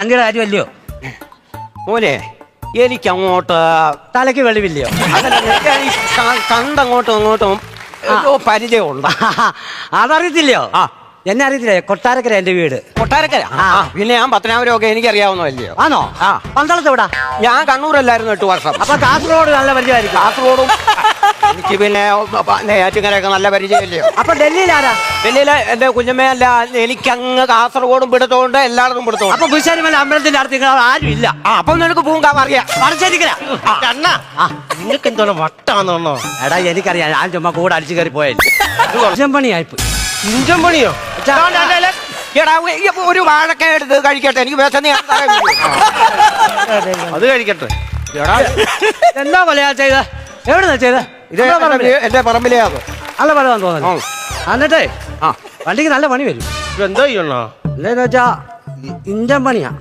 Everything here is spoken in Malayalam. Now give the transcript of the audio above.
അങ്ങനെ കാര്യമല്ലയോ മോനെ എനിക്കങ്ങോട്ട് തലയ്ക്ക് വെളിവില്ലയോ? കണ്ടങ്ങോട്ടും അങ്ങോട്ടും പരിചയമുണ്ട്. അതറിയത്തില്ലയോ? ആ എന്നെ അറിയത്തില്ലേ? കൊട്ടാരക്കര എന്റെ വീട്. കൊട്ടാരക്കര? പിന്നെ ഞാൻ പത്തനാപുരമൊക്കെ എനിക്കറിയാവുന്നതല്ലയോ? ആണോ? ആ പന്തളത്ത് എവിടാ? ഞാൻ കണ്ണൂരല്ലായിരുന്നു 8 വർഷം. അപ്പൊ കാസർഗോഡ് നല്ല പരിചയമായിരിക്കും. കാസർഗോഡും എനിക്ക് പിന്നെ നെയ്യാറ്റിൻകരയൊക്കെ നല്ല പരിചയമില്ലയോ? അപ്പൊ ഡൽഹിയിലാരാ? ഡൽഹിയിലെ എന്റെ കുഞ്ഞമ്മയല്ല, എനിക്കങ്ങ് കാസർഗോഡും പിടുത്തോണ്ട് എല്ലായിടത്തും പിടുത്തോണ്ട്. അപ്പൊ പുരുഷാരിമല അമ്പലത്തിന്റെ അടുത്ത് നിങ്ങൾ ആരും ഇല്ല. അപ്പൊ നിനക്ക് പൂങ്കാവ് അറിയാം. നിങ്ങൾക്ക് എന്തോണം വട്ടാന്നോ? എടാ എനിക്കറിയാം, ഞാൻ ചുമ്മാ കൂടെ അടിച്ചു കയറി പോയാലും പണിയായിപ്പോ. ഇഞ്ചൻ പണിയോ? എടാ ഒരു വാഴക്ക എടുത്ത് കഴിക്കട്ടെ, എനിക്ക് വിശന്ന് ഞാൻ അത് കഴിക്കട്ടെ. എടാ എന്താ പറയാ ചെയ്ത? എവിടുന്നാ ചെയ്ത? ഇത് എന്റെ പറമ്പിലേ അത് നല്ല പലതാന്ന് തോന്നുന്നു. എന്നിട്ടേ വണ്ടിക്ക് നല്ല പണി വരും. എന്താ ചെയ്യണോ? എന്താന്ന് വെച്ചാ ഇഞ്ചൻ പണിയാ.